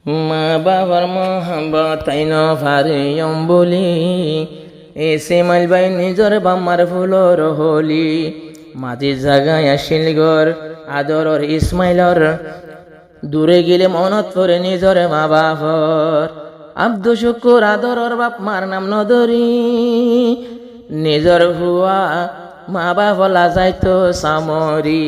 মা বাবার মহাব্বত আইন ফারিয়ম বলি এসে মাইলবাই নিজর বাম্মার ফুলর হলি মাঝে জাগায় আসিল গর আদরর ইসমাইলর দূরে গেলে মনত পড়ে নিজর মা বাপর আব্দু শুকুর আদরর বাপ মার নাম নদরি নিজর হুয়া মা বাপলা যাইতো সামরি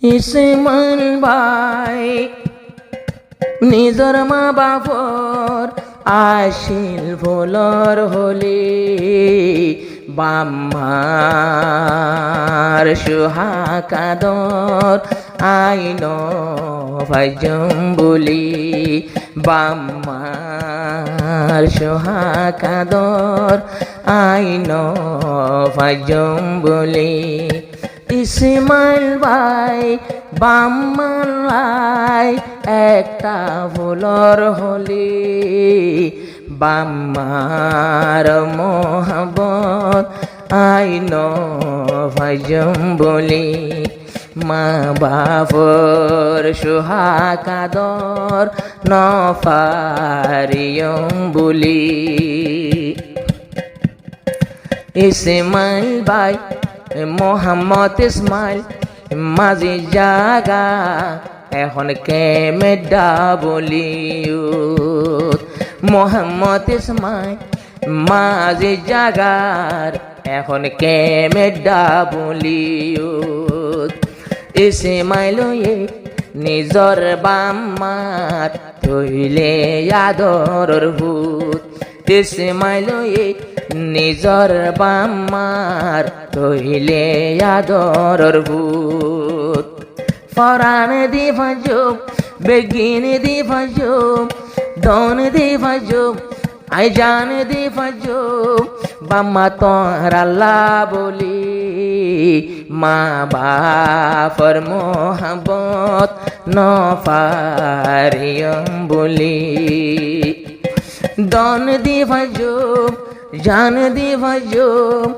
ইসমাইল ভাই নিজর মা বাপর আসিল ফুলর হলি বাম্মার সুহাকাদর আইন ভাইজম বলি বাম্মার সুহাকাদর আইন ভাইজম বলি ইসমাইল ভাই বাম্মার একটা ফুলর হলি বাম্মার মোহাবত আইন ভাইজম বলি মা বাপর সুহাকাদর নফারিয়ম বলি ইসমাইল ভাই মোহাম্মদ ইসমাইল মাঝি জাগা এখন কেমেডা বলিউত মোহাম্মদ ইসমাইল মাঝি জাগার এখন কেমেডা বলিউত ইসমাইল নিজর বাম্মার তৈলে আদরর ভূত ইসমাইল নিজর বাম্মার তৈলে আদরর ভূত ফরান দি ভাজুম বেগিন দি ভাজুম দন দি ভাজুম আই জান দি ভাজুম বাম্মা তোর আল্লাহ বলি মা বাপর মোহাবত নফারিয়ম বলি দন দি ভাজুম জান দি ভাজুম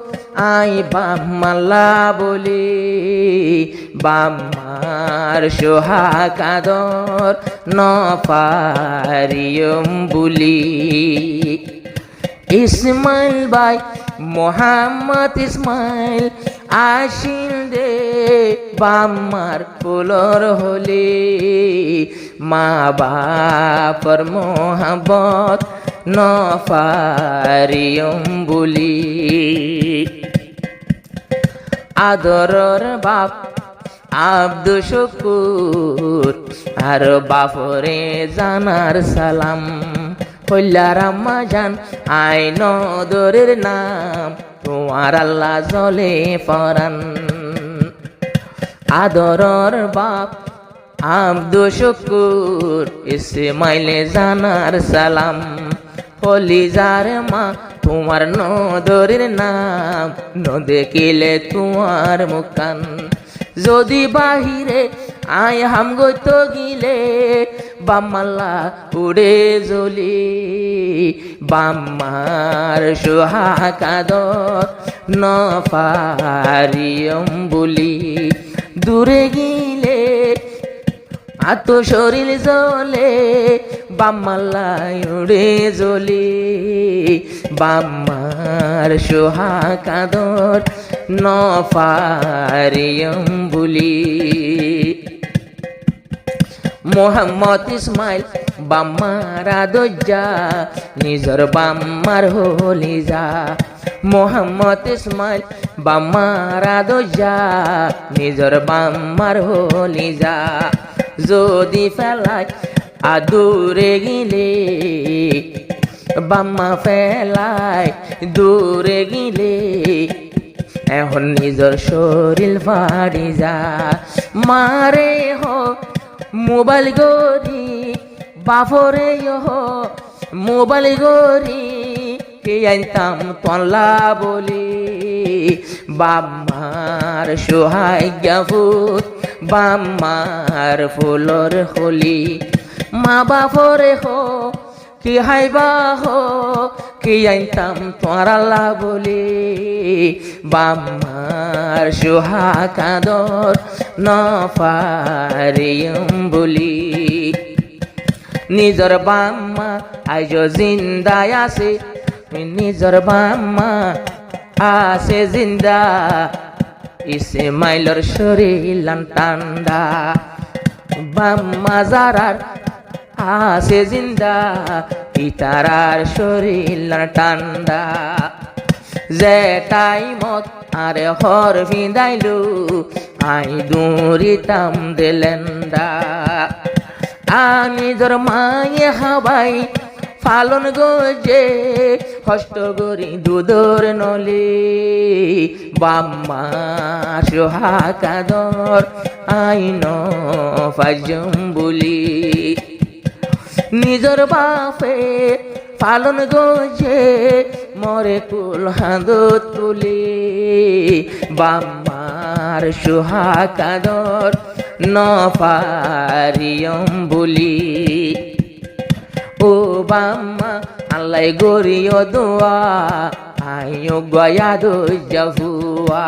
আই বাম্মাল্লা বলি বাম্মার সোহাকাদর নফারিয়ম বলি ইসমাইল ভাই মোহাম্মদ ইসমাইল আসিল দে বাম্মার ফুলর হলি মা বাপর মোহাবত নফারিয়ম বলি আদরর বাপ আব্দু শুকুর আর বাপরে জানার সালাম হইলার আম্মা জান আই নদরের নাম তোমার আল্লাহ জলে পরান আদরর বাপ আব্দু শুকুর ইসমাইলে জানার সালাম হলিজার মা তোমার নদরের নাম ন দেখিলে তোমার মুখান যদি বাহিরে আয় হাম গইত গিলে বাম্মাল্লা উড়ে জ্বলি বাম্মার সোহাকাদর নফারিয়ম বলি দূরে গিলে আত শরীর জ্বলে বাম্মাল্লাই উড়ে জ্বলি বাম্মার সোহাকাদর নফারিয়ম বলি মোহাম্মদ ইসমাইল বাম্মার আদজ্জা নিজর বাম্মার হলি যা মোহাম্মদ ইসমাইল বাম্মার আদজ্জা নিজর বাম্মার হলি যা যদি ফেলায় আদূরে গিলে বাম্মা ফেলায় দূরে গিলে এখন নিজর শরীর ফাড়ি যা মারে হো মোবাইল গরি বাপরে হো মোবাইল গরি কে আনতাম তল্লা বলি বাম্মার সোহাগ্যভূত বাম্মার ফুলর হলি মা বাপরে হো কি হাইবা হো কি আইতাম তোমার আল্লাহ বলি বাম্মার সুহাকাদর নফারিয়ম বলি নিজর বাম্মা আইজ জিন্দায় আছে নিজর বাম্মা আছে জিন্দা ইসমাইলর শরীর ঠান্ডা বাম্মা যারার আছে জিন্দা ইতারার শরীর ঠান্ডা যে টাইমত আরে হর ভিদাইলু আই দূরিতাম দিলেন্দা নিজর মায়ে হাবাই পালন গজে কষ্ট করি দুধর নলি বাম্মা সোহাকাদর আইন ফাজম বলি নিজর বাপে পালন গজে মরে কুল হাঁদত তুলি বাম্মার সোহাকাদর নফারিয়ম বলি ও বাম্মা আল্লাহ গরিয় দোয়া আইও গয়া দো জাহুয়া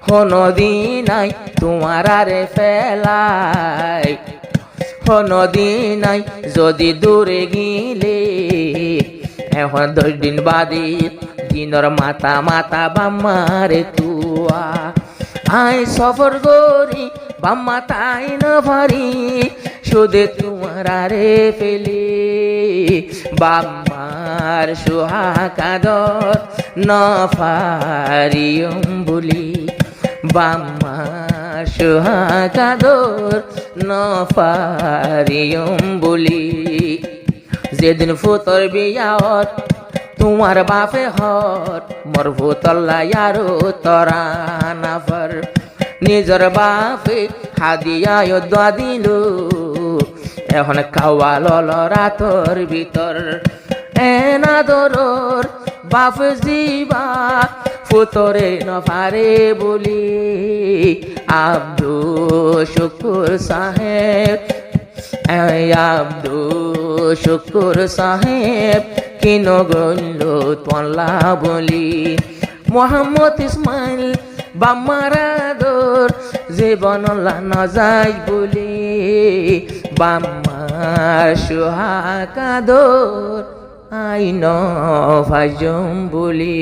কোনো দিনাই তোমার আরে ফেলাই কোনো দিনাই যদি দূরে গিলে এখন 10 দিন বাদে দিনর মাতা মাতা বাম্মারে তুয়া আই সফর গরি বাম্মা তাই না ভারি শুধু তোমার আরে পেলে বাম্মার সুহাকাদর নফারিয়ম বলি বাম্মার সুহাকাদর নফারিয়ম বলি যেদিন ফুতর বিয়াত তোমার বাপে হর মোর ভূতল্লা ইয়ারো তরা নাফর নিজর বাপে হাদিয়ায় দোয়া দিল এখন খাওয়া লল রাতর ভিতর এনা দরর বাপ জিবা ফুতরে নফারে বলি আব্দু শুকুর সাহেব আব্দু শুকুর সাহেব কিন গল্ল তোলা বলি মোহাম্মদ ইসমাইল বাম্মারাদর জীবনলা নজাই বলি বাম্মার সুহাকাদর আইন ফাজম বলি